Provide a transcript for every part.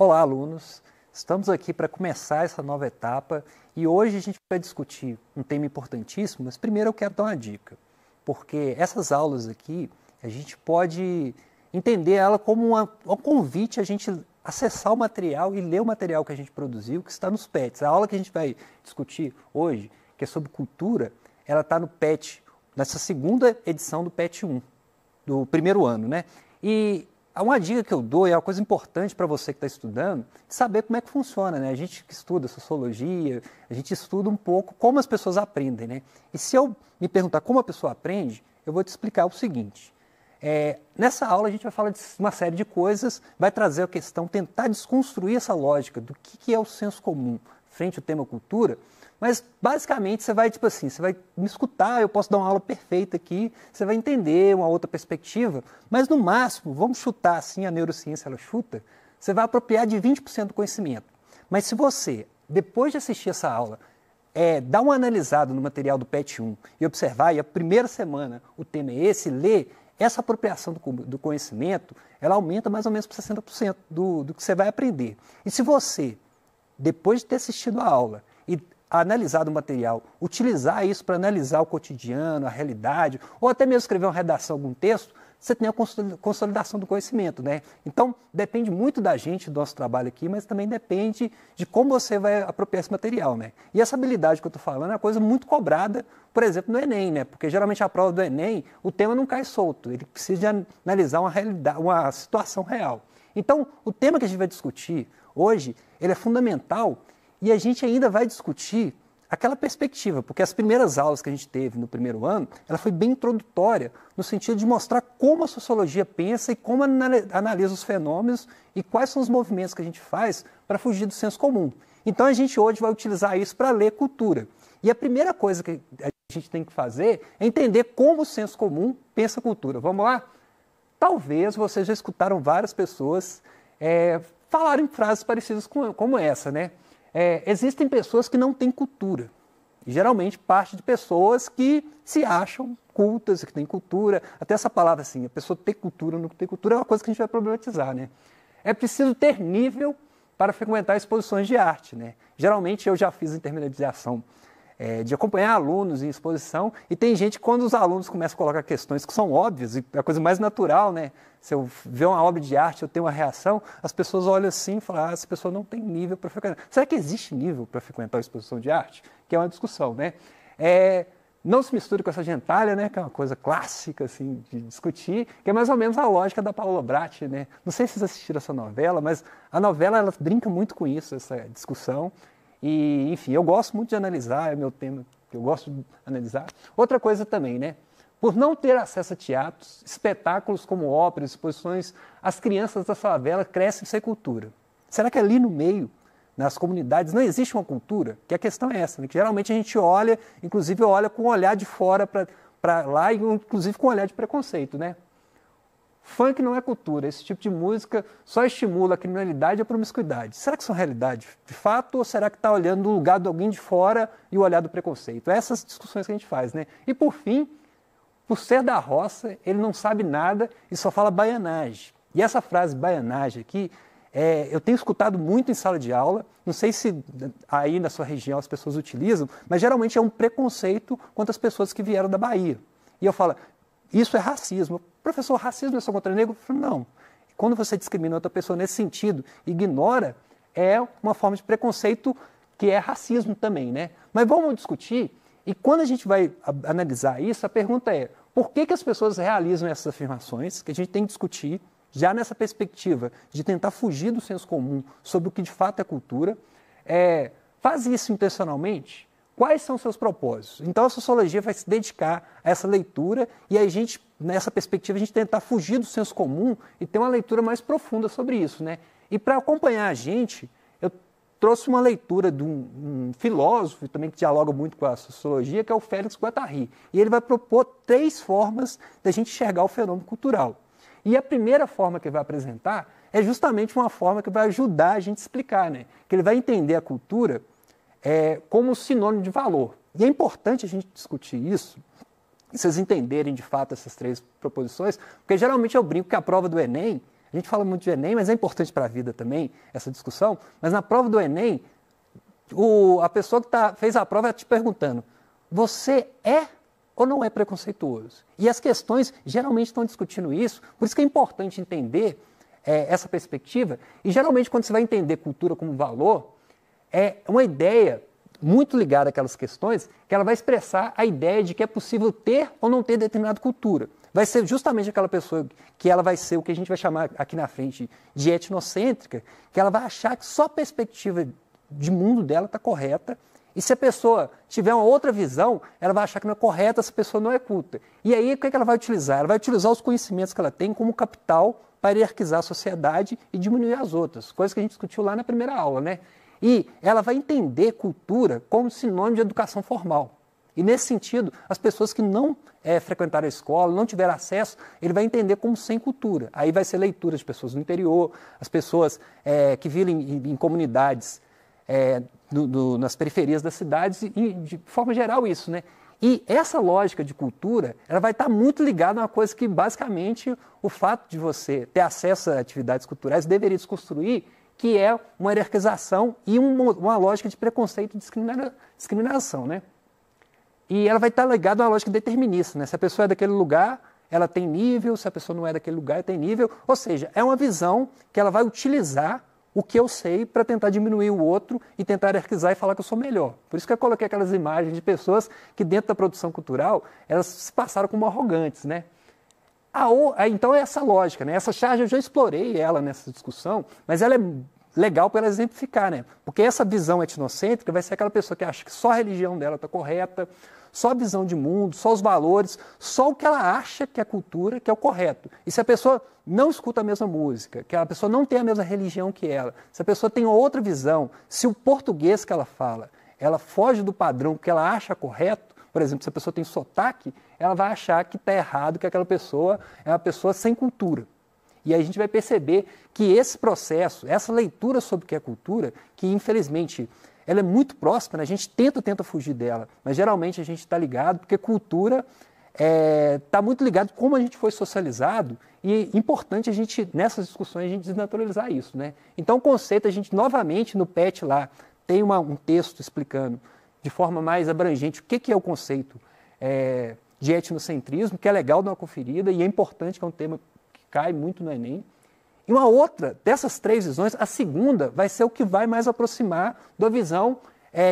Olá, alunos! Estamos aqui para começar essa nova etapa e hoje a gente vai discutir um tema importantíssimo, mas primeiro eu quero dar uma dica, porque essas aulas aqui a gente pode entender ela como um convite a gente acessar o material e ler o material que a gente produziu, que está nos PETs. A aula que a gente vai discutir hoje, que é sobre cultura, ela está no PET, nessa segunda edição do PET 1, do primeiro ano, né? E uma dica que eu dou, e é uma coisa importante para você que está estudando, de saber como é que funciona, né? A gente que estuda sociologia, a gente estuda um pouco como as pessoas aprendem, né? E se eu me perguntar como a pessoa aprende, eu vou te explicar o seguinte. Nessa aula a gente vai falar de uma série de coisas, vai trazer a questão, tentar desconstruir essa lógica do que é o senso comum frente ao tema cultura, mas basicamente você vai, você vai me escutar, eu posso dar uma aula perfeita aqui, você vai entender uma outra perspectiva, mas no máximo, vamos chutar assim, a neurociência ela chuta, você vai apropriar de 20% do conhecimento. Mas se você, depois de assistir essa aula, dar uma analisada no material do PET 1 e observar, e a primeira semana o tema é esse, ler, essa apropriação do conhecimento, ela aumenta mais ou menos para 60% do que você vai aprender. E se você, depois de ter assistido a aula e analisado o material, utilizar isso para analisar o cotidiano, a realidade, ou até mesmo escrever uma redação, algum texto, você tem a consolidação do conhecimento, né? Então, depende muito da gente, do nosso trabalho aqui, mas também depende de como você vai apropriar esse material, né? E essa habilidade que eu estou falando é uma coisa muito cobrada, por exemplo, no Enem, né? Porque geralmente a prova do Enem, o tema não cai solto, ele precisa de analisar uma realidade, uma situação real. Então, o tema que a gente vai discutir hoje, ele é fundamental e a gente ainda vai discutir aquela perspectiva, porque as primeiras aulas que a gente teve no primeiro ano, ela foi bem introdutória, no sentido de mostrar como a sociologia pensa e como analisa os fenômenos e quais são os movimentos que a gente faz para fugir do senso comum. Então a gente hoje vai utilizar isso para ler cultura. E a primeira coisa que a gente tem que fazer é entender como o senso comum pensa a cultura. Vamos lá? Talvez vocês já escutaram várias pessoas falarem frases parecidas como essa, né? Existem pessoas que não têm cultura. E, geralmente parte de pessoas que se acham cultas, que têm cultura. Até essa palavra assim, a pessoa ter cultura ou não ter cultura é uma coisa que a gente vai problematizar, né? É preciso ter nível para frequentar exposições de arte, né? Geralmente eu já fiz intermediação de acompanhar alunos em exposição, e tem gente que quando os alunos começam a colocar questões que são óbvias, e é a coisa mais natural, né? Se eu ver uma obra de arte, eu tenho uma reação, as pessoas olham assim e falam, essa pessoa não tem nível para frequentar. Será que existe nível para frequentar a exposição de arte? Que é uma discussão, né? Não se misture com essa gentalha, né? Que é uma coisa clássica, assim, de discutir, que é mais ou menos a lógica da Paula Bratti, né? Não sei se vocês assistiram essa novela, mas a novela, ela brinca muito com isso, essa discussão. E, enfim, eu gosto muito de analisar, é meu tema que eu gosto de analisar. Outra coisa também, né? Por não ter acesso a teatros, espetáculos como óperas, exposições, as crianças da favela crescem sem cultura. Será que ali no meio, nas comunidades, não existe uma cultura? Que a questão é essa, né? Que geralmente a gente olha, inclusive olha com um olhar de fora para lá, e inclusive com um olhar de preconceito, né? Funk não é cultura, esse tipo de música só estimula a criminalidade e a promiscuidade. Será que isso é uma realidade de fato ou será que está olhando do lugar de alguém de fora e o olhar do preconceito? Essas discussões que a gente faz, né? E por fim, por ser da roça, ele não sabe nada e só fala baianagem. E essa frase baianagem aqui, eu tenho escutado muito em sala de aula, não sei se aí na sua região as pessoas utilizam, mas geralmente é um preconceito contra as pessoas que vieram da Bahia. E eu falo, isso é racismo. Professor, racismo é só contra negro? Eu falo, não. Quando você discrimina outra pessoa nesse sentido, ignora, é uma forma de preconceito que é racismo também, né? Mas vamos discutir, e quando a gente vai analisar isso, a pergunta é, por que as pessoas realizam essas afirmações, que a gente tem que discutir, já nessa perspectiva de tentar fugir do senso comum sobre o que de fato é cultura, faz isso intencionalmente? Quais são os seus propósitos? Então a sociologia vai se dedicar a essa leitura e a gente, nessa perspectiva, a gente tentar fugir do senso comum e ter uma leitura mais profunda sobre isso, né? E para acompanhar a gente, eu trouxe uma leitura de um filósofo também que dialoga muito com a sociologia, que é o Félix Guattari. E ele vai propor 3 formas da gente enxergar o fenômeno cultural. E a primeira forma que ele vai apresentar é justamente uma forma que vai ajudar a gente a explicar, né? Que ele vai entender a cultura como sinônimo de valor. E é importante a gente discutir isso, e vocês entenderem de fato essas 3 proposições, porque geralmente eu brinco que a prova do Enem A gente fala muito de Enem, mas é importante para a vida também, essa discussão. Mas na prova do Enem, a pessoa que fez a prova está te perguntando, você é ou não é preconceituoso? E as questões geralmente estão discutindo isso, por isso que é importante entender essa perspectiva. E geralmente quando você vai entender cultura como valor, é uma ideia muito ligada àquelas questões, que ela vai expressar a ideia de que é possível ter ou não ter determinada cultura. Vai ser justamente aquela pessoa que ela vai ser o que a gente vai chamar aqui na frente de etnocêntrica, que ela vai achar que só a perspectiva de mundo dela está correta, e se a pessoa tiver uma outra visão, ela vai achar que não é correta, essa pessoa não é culta. E aí o que ela vai utilizar? Ela vai utilizar os conhecimentos que ela tem como capital para hierarquizar a sociedade e diminuir as outras, coisas que a gente discutiu lá na primeira aula, né? E ela vai entender cultura como sinônimo de educação formal. E nesse sentido, as pessoas que não frequentaram a escola, não tiveram acesso, ele vai entender como sem cultura. Aí vai ser leitura de pessoas do interior, as pessoas que vivem em comunidades nas periferias das cidades, e de forma geral isso, né? E essa lógica de cultura, ela vai estar muito ligada a uma coisa que, basicamente, o fato de você ter acesso a atividades culturais deveria desconstruir, que é uma hierarquização e uma lógica de preconceito e discriminação, né? E ela vai estar ligada a uma lógica determinista, né? Se a pessoa é daquele lugar, ela tem nível, se a pessoa não é daquele lugar, ela tem nível. Ou seja, é uma visão que ela vai utilizar o que eu sei para tentar diminuir o outro e tentar hierarquizar e falar que eu sou melhor. Por isso que eu coloquei aquelas imagens de pessoas que dentro da produção cultural, elas se passaram como arrogantes, né? Então é essa lógica, né? Essa charge eu já explorei ela nessa discussão, mas ela é legal para ela exemplificar, né? Porque essa visão etnocêntrica vai ser aquela pessoa que acha que só a religião dela está correta, só a visão de mundo, só os valores, só o que ela acha que é cultura, que é o correto. E se a pessoa não escuta a mesma música, que a pessoa não tem a mesma religião que ela, se a pessoa tem outra visão, se o português que ela fala, ela foge do padrão que ela acha correto, por exemplo, se a pessoa tem sotaque, ela vai achar que está errado, que aquela pessoa é uma pessoa sem cultura. E aí a gente vai perceber que esse processo, essa leitura sobre o que é cultura, que infelizmente ela é muito próxima, né? A gente tenta fugir dela, mas geralmente a gente está ligado, porque cultura está muito ligado como a gente foi socializado, e é importante a gente, nessas discussões, a gente desnaturalizar isso, né? Então o conceito, a gente novamente no PET lá, tem um texto explicando de forma mais abrangente o que é o conceito de etnocentrismo, que é legal dar uma conferida e é importante, que é um tema que cai muito no Enem. E uma outra dessas três visões, a segunda, vai ser o que vai mais aproximar da visão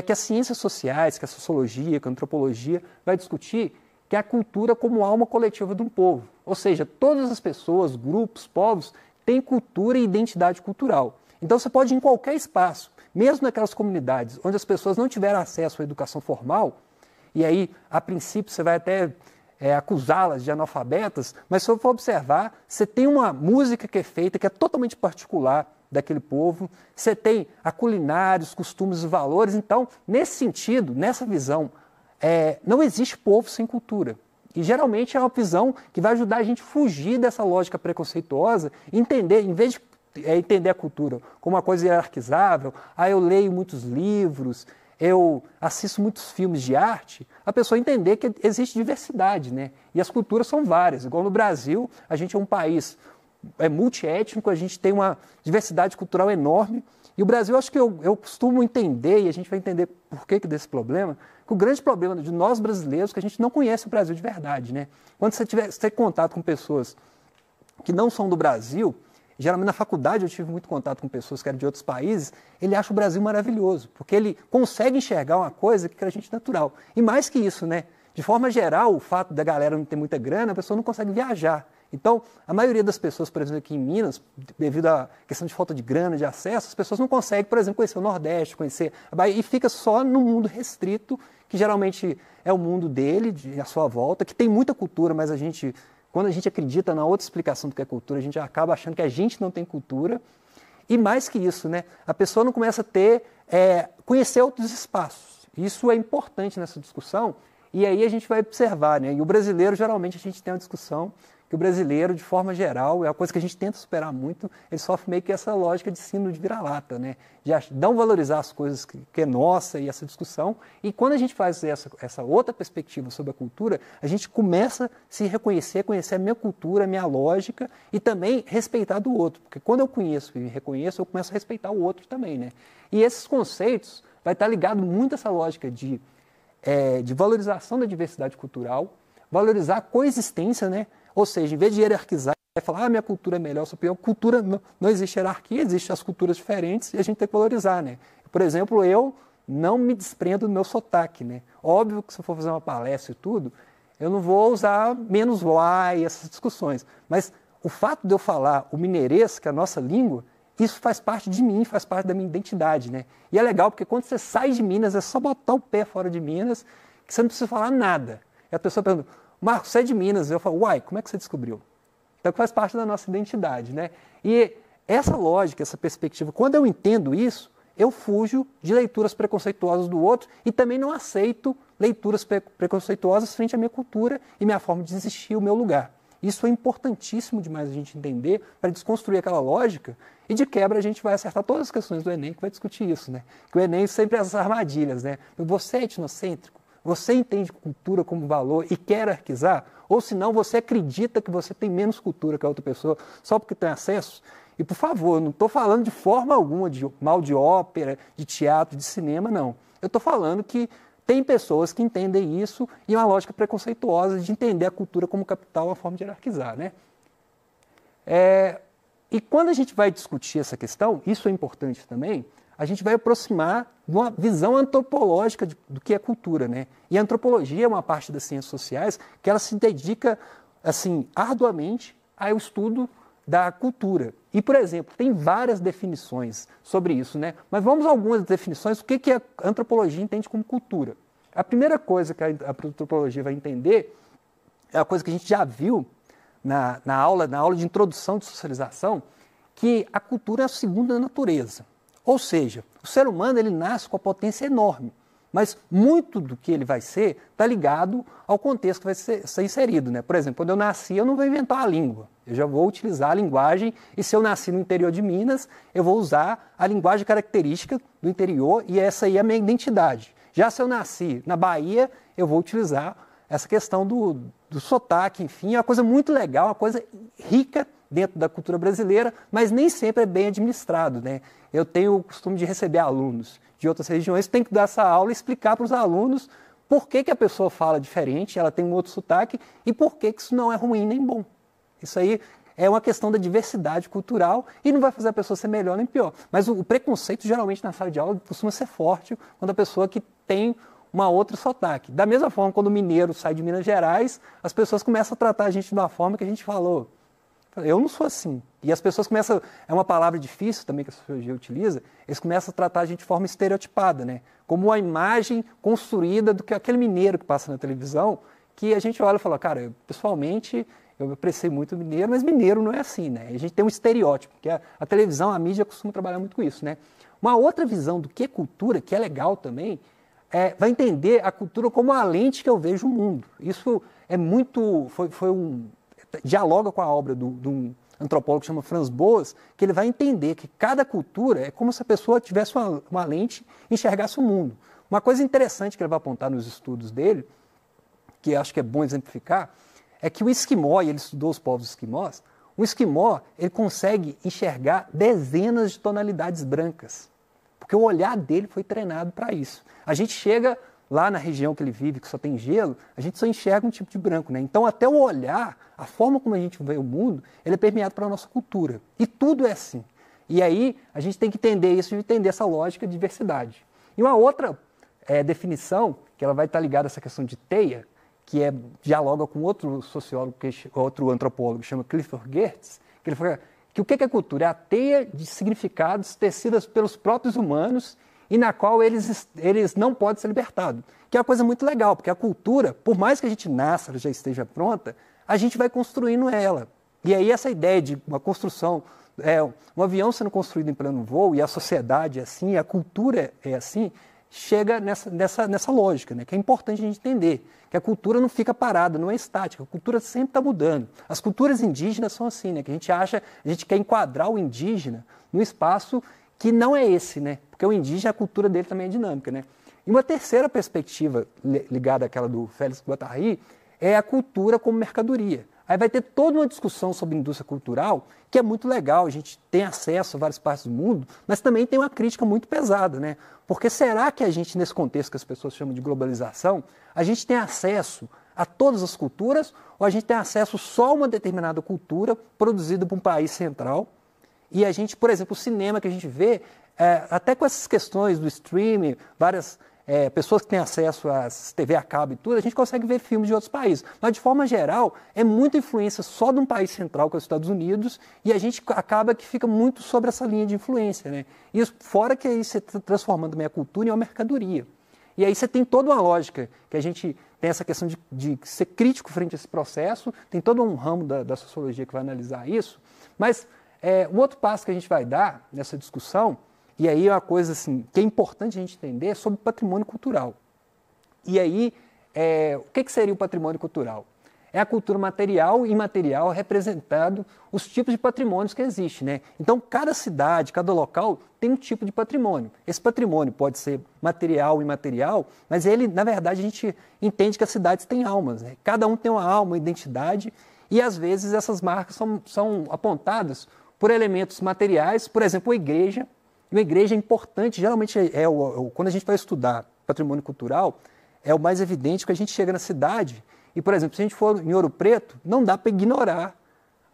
que as ciências sociais, que a sociologia, que a antropologia vai discutir, que é a cultura como alma coletiva de um povo. Ou seja, todas as pessoas, grupos, povos, têm cultura e identidade cultural. Então você pode ir em qualquer espaço, mesmo naquelas comunidades onde as pessoas não tiveram acesso à educação formal, e aí, a princípio, você vai até acusá-las de analfabetas, mas se eu for observar, você tem uma música que é feita, que é totalmente particular daquele povo, você tem a culinária, os costumes e valores. Então, nesse sentido, nessa visão, não existe povo sem cultura. E geralmente é uma visão que vai ajudar a gente a fugir dessa lógica preconceituosa, entender, em vez de entender a cultura como uma coisa hierarquizável, eu leio muitos livros, eu assisto muitos filmes de arte, a pessoa entender que existe diversidade, né? E as culturas são várias. Igual no Brasil, a gente é um país multiétnico, a gente tem uma diversidade cultural enorme. E o Brasil, acho que eu costumo entender, e a gente vai entender por que desse problema, que o grande problema de nós brasileiros é que a gente não conhece o Brasil de verdade, né? Quando você tem contato com pessoas que não são do Brasil, geralmente na faculdade eu tive muito contato com pessoas que eram de outros países, ele acha o Brasil maravilhoso, porque ele consegue enxergar uma coisa que a gente é natural. E mais que isso, né? De forma geral, o fato da galera não ter muita grana, a pessoa não consegue viajar. Então, a maioria das pessoas, por exemplo, aqui em Minas, devido à questão de falta de grana, de acesso, as pessoas não conseguem, por exemplo, conhecer o Nordeste, conhecer a Bahia, e fica só no mundo restrito, que geralmente é o mundo dele, à sua volta, que tem muita cultura, mas quando a gente acredita na outra explicação do que é cultura, a gente acaba achando que a gente não tem cultura. E mais que isso, né? A pessoa não começa a conhecer outros espaços. Isso é importante nessa discussão. E aí a gente vai observar, né? E o brasileiro, geralmente, a gente tem uma discussão que o brasileiro, de forma geral, é uma coisa que a gente tenta superar muito, ele sofre meio que essa lógica de síndrome de vira-lata, né? De não valorizar as coisas que é nossa e essa discussão. E quando a gente faz essa outra perspectiva sobre a cultura, a gente começa a se reconhecer, conhecer a minha cultura, a minha lógica e também respeitar do outro. Porque quando eu conheço e me reconheço, eu começo a respeitar o outro também, né? E esses conceitos vai estar ligado muito a essa lógica de valorização da diversidade cultural, valorizar a coexistência, né? Ou seja, em vez de hierarquizar e falar, minha cultura é melhor, superior, cultura, não existe hierarquia, existem as culturas diferentes e a gente tem que valorizar, né? Por exemplo, eu não me desprendo do meu sotaque, né? Óbvio que se eu for fazer uma palestra e tudo, eu não vou usar menos y, essas discussões. Mas o fato de eu falar o mineirês, que é a nossa língua, isso faz parte de mim, faz parte da minha identidade, né? E é legal porque quando você sai de Minas, é só botar o pé fora de Minas, que você não precisa falar nada. E a pessoa pergunta, Marcos, você é de Minas? Eu falo, uai, como é que você descobriu? Então faz parte da nossa identidade, né? E essa lógica, essa perspectiva, quando eu entendo isso, eu fujo de leituras preconceituosas do outro e também não aceito leituras preconceituosas frente à minha cultura e minha forma de existir, o meu lugar. Isso é importantíssimo demais a gente entender para desconstruir aquela lógica e de quebra a gente vai acertar todas as questões do Enem que vai discutir isso, né? Que o Enem sempre é essas armadilhas, né? Você é etnocêntrico? Você entende cultura como valor e quer hierarquizar? Ou senão você acredita que você tem menos cultura que a outra pessoa só porque tem acesso? E por favor, eu não estou falando de forma alguma de mal de ópera, de teatro, de cinema, não. Eu estou falando que tem pessoas que entendem isso e uma lógica preconceituosa de entender a cultura como capital, uma forma de hierarquizar, né? E quando a gente vai discutir essa questão, isso é importante também, a gente vai aproximar de uma visão antropológica do que é cultura, né? E a antropologia é uma parte das ciências sociais que ela se dedica, assim, arduamente ao estudo da cultura. E, por exemplo, tem várias definições sobre isso, né? Mas vamos a algumas definições, o que a antropologia entende como cultura. A primeira coisa que a antropologia vai entender é a coisa que a gente já viu na aula de introdução de socialização, que a cultura é a segunda natureza. Ou seja, o ser humano ele nasce com a potência enorme, mas muito do que ele vai ser está ligado ao contexto que vai ser inserido, né? Por exemplo, quando eu nasci, eu não vou inventar a língua, eu já vou utilizar a linguagem, e se eu nasci no interior de Minas, eu vou usar a linguagem característica do interior, e essa aí é a minha identidade. Já se eu nasci na Bahia, eu vou utilizar essa questão do sotaque, enfim, é uma coisa muito legal, uma coisa rica dentro da cultura brasileira, mas nem sempre é bem administrado, né? Eu tenho o costume de receber alunos de outras regiões, tenho que dar essa aula e explicar para os alunos por que a pessoa fala diferente, ela tem um outro sotaque, e por que isso não é ruim nem bom. Isso aí é uma questão da diversidade cultural e não vai fazer a pessoa ser melhor nem pior. Mas o preconceito, geralmente, na sala de aula, costuma ser forte quando a pessoa que tem uma outra sotaque. Da mesma forma, quando o mineiro sai de Minas Gerais, as pessoas começam a tratar a gente de uma forma que a gente falou. Eu não sou assim. E as pessoas começam... É uma palavra difícil também que a sociologia utiliza. Eles começam a tratar a gente de forma estereotipada, né? Como uma imagem construída do que aquele mineiro que passa na televisão, que a gente olha e fala, cara, pessoalmente, eu apreciei muito o mineiro, mas mineiro não é assim, né? A gente tem um estereótipo, que a televisão, a mídia costuma trabalhar muito com isso, né? Uma outra visão do que é cultura, que é legal também, vai entender a cultura como a lente que eu vejo o mundo. Isso é muito... dialoga com a obra de um antropólogo que chama Franz Boas, que ele vai entender que cada cultura é como se a pessoa tivesse uma lente e enxergasse o mundo. Uma coisa interessante que ele vai apontar nos estudos dele, que acho que é bom exemplificar, é que o esquimó, e ele estudou os povos esquimós, o esquimó ele consegue enxergar dezenas de tonalidades brancas, porque o olhar dele foi treinado para isso. A gente chega lá na região que ele vive, que só tem gelo, a gente só enxerga um tipo de branco, né? Então, até o olhar, a forma como a gente vê o mundo, ele é permeado pela nossa cultura. E tudo é assim. E aí, a gente tem que entender isso e entender essa lógica de diversidade. E uma outra definição, que ela vai estar ligada a essa questão de teia, que dialoga com outro sociólogo, outro antropólogo, que chama Clifford Geertz, que ele fala que o que é cultura? É a teia de significados tecidas pelos próprios humanos e na qual eles não podem ser libertados. Que é uma coisa muito legal, porque a cultura, por mais que a gente nasça, ela já esteja pronta, a gente vai construindo ela. E aí essa ideia de uma construção, um avião sendo construído em plano voo, e a sociedade é assim, a cultura é assim, chega nessa lógica, né? Que é importante a gente entender, que a cultura não fica parada, não é estática, a cultura sempre está mudando. As culturas indígenas são assim, né? Que a gente quer enquadrar o indígena num espaço que não é esse, né? Porque o indígena, a cultura dele também é dinâmica, né? E uma terceira perspectiva ligada àquela do Félix Guattari é a cultura como mercadoria. Aí vai ter toda uma discussão sobre indústria cultural, que é muito legal, a gente tem acesso a várias partes do mundo, mas também tem uma crítica muito pesada, né? Porque será que a gente, nesse contexto que as pessoas chamam de globalização, a gente tem acesso a todas as culturas ou a gente tem acesso só a uma determinada cultura produzida por um país central? E a gente, por exemplo, o cinema que a gente vê, até com essas questões do streaming, várias pessoas que têm acesso a TV a cabo e tudo, a gente consegue ver filmes de outros países. Mas, de forma geral, é muita influência só de um país central, que é os Estados Unidos, e a gente acaba que fica muito sobre essa linha de influência, né? E fora que aí você está transformando também a cultura em uma mercadoria. E aí você tem toda uma lógica, que a gente tem essa questão de ser crítico frente a esse processo, tem todo um ramo da sociologia que vai analisar isso, mas um outro passo que a gente vai dar nessa discussão, e aí é uma coisa assim, que é importante a gente entender, é sobre patrimônio cultural. E aí, o que seria o patrimônio cultural? É a cultura material e imaterial representando os tipos de patrimônios que existem, né? Então, cada cidade, cada local tem um tipo de patrimônio. Esse patrimônio pode ser material e imaterial, mas ele, na verdade, a gente entende que as cidades têm almas, né? Cada um tem uma alma, uma identidade, e às vezes essas marcas são apontadas por elementos materiais, por exemplo, a igreja. Uma igreja é importante, geralmente quando a gente vai estudar patrimônio cultural, é o mais evidente que a gente chega na cidade e, por exemplo, se a gente for em Ouro Preto, não dá para ignorar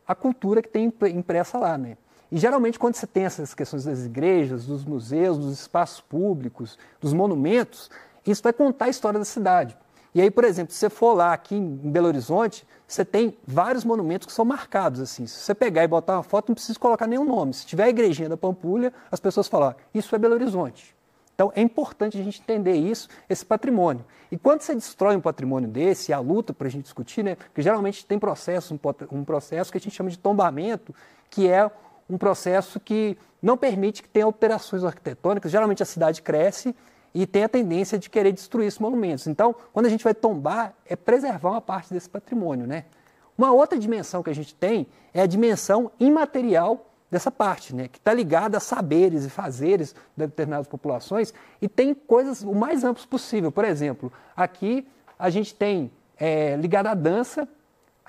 a cultura que tem impressa lá, né? E geralmente quando você tem essas questões das igrejas, dos museus, dos espaços públicos, dos monumentos, isso vai contar a história da cidade. E aí, por exemplo, se você for lá aqui em Belo Horizonte, você tem vários monumentos que são marcados, assim. Se você pegar e botar uma foto, não precisa colocar nenhum nome. Se tiver a igrejinha da Pampulha, as pessoas falam, isso é Belo Horizonte. Então, é importante a gente entender isso, esse patrimônio. E quando você destrói um patrimônio desse, e a luta para a gente discutir, né, porque geralmente tem um processo que a gente chama de tombamento, que é um processo que não permite que tenha alterações arquitetônicas. Geralmente a cidade cresce e tem a tendência de querer destruir esses monumentos. Então, quando a gente vai tombar, é preservar uma parte desse patrimônio, né? Uma outra dimensão que a gente tem é a dimensão imaterial dessa parte, né? Que está ligada a saberes e fazeres de determinadas populações e tem coisas o mais amplas possível. Por exemplo, aqui a gente tem, ligada à dança,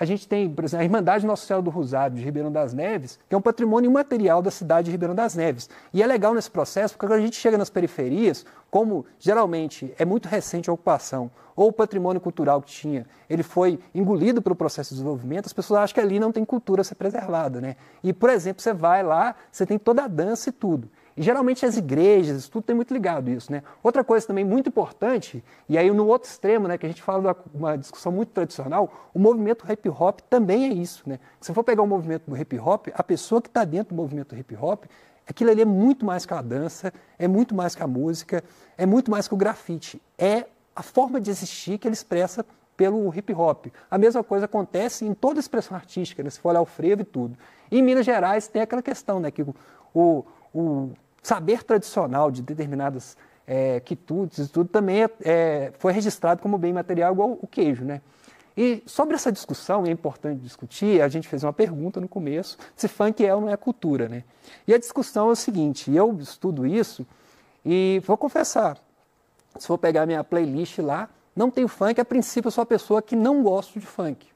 a gente tem, por exemplo, a Irmandade Nossa Senhora do Rosário de Ribeirão das Neves, que é um patrimônio imaterial da cidade de Ribeirão das Neves. E é legal nesse processo, porque quando a gente chega nas periferias, como geralmente é muito recente a ocupação, ou o patrimônio cultural que tinha, ele foi engolido pelo processo de desenvolvimento, as pessoas acham que ali não tem cultura a ser preservada, né? E, por exemplo, você vai lá, você tem toda a dança e tudo. E geralmente as igrejas, tudo tem muito ligado isso, né? Outra coisa também muito importante, e aí no outro extremo, né, que a gente fala de uma discussão muito tradicional, o movimento hip hop também é isso, né? Se for pegar o movimento do hip hop, a pessoa que está dentro do movimento hip hop, aquilo ali é muito mais que a dança, é muito mais que a música, é muito mais que o grafite. É a forma de existir que ele expressa pelo hip hop. A mesma coisa acontece em toda a expressão artística, né? Se for olhar o frevo e tudo. E em Minas Gerais tem aquela questão, né, que o saber tradicional de determinadas quitutes e tudo também foi registrado como bem material igual o queijo, né? E sobre essa discussão, é importante discutir, a gente fez uma pergunta no começo, se funk é ou não é cultura, né? E a discussão é o seguinte, eu estudo isso e vou confessar, se for pegar minha playlist lá, não tem funk, a princípio eu sou uma pessoa que não gosto de funk.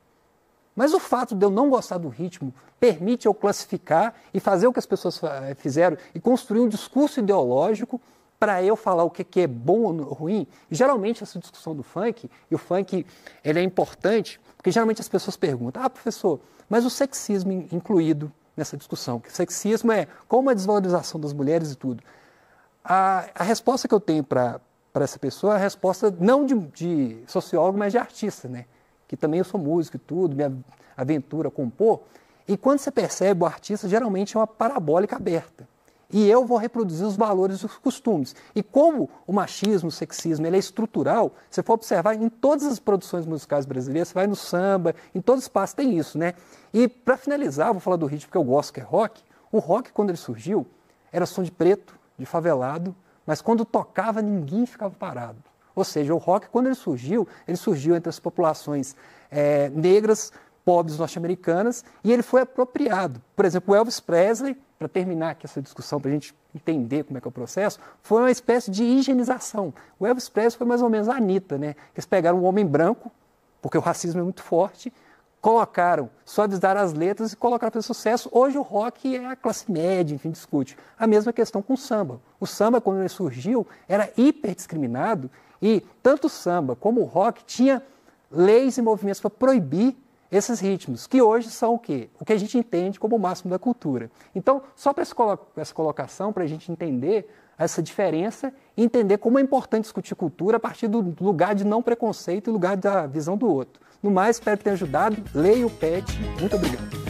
Mas o fato de eu não gostar do ritmo permite eu classificar e fazer o que as pessoas fizeram e construir um discurso ideológico para eu falar o que é bom ou ruim. E, geralmente essa discussão do funk, e o funk ele é importante, porque geralmente as pessoas perguntam, professor, mas o sexismo incluído nessa discussão, que o sexismo é como a desvalorização das mulheres e tudo. A resposta que eu tenho para essa pessoa é a resposta não de sociólogo, mas de artista, né? Que também eu sou músico e tudo, minha aventura compor, e quando você percebe o artista, geralmente é uma parabólica aberta. E eu vou reproduzir os valores e os costumes. E como o machismo, o sexismo, ele é estrutural, você for observar em todas as produções musicais brasileiras, você vai no samba, em todo espaço tem isso, né? E para finalizar, vou falar do ritmo que eu gosto, que é rock. O rock, quando ele surgiu, era som de preto, de favelado, mas quando tocava ninguém ficava parado. Ou seja, o rock, quando ele surgiu entre as populações negras, pobres norte-americanas, e ele foi apropriado. Por exemplo, o Elvis Presley, para terminar aqui essa discussão, para a gente entender como é que é o processo, foi uma espécie de higienização. O Elvis Presley foi mais ou menos a Anitta, né? Eles pegaram um homem branco, porque o racismo é muito forte, colocaram, suavizaram as letras e colocaram para sucesso. Hoje o rock é a classe média, enfim, discute. A mesma questão com o samba. O samba, quando ele surgiu, era hiper discriminado e tanto o samba como o rock tinha leis e movimentos para proibir esses ritmos, que hoje são o quê? O que a gente entende como o máximo da cultura. Então, só para essa colocação, para a gente entender essa diferença e entender como é importante discutir cultura a partir do lugar de não preconceito e lugar da visão do outro. No mais, espero que tenha ajudado. Leia o PET. Muito obrigado.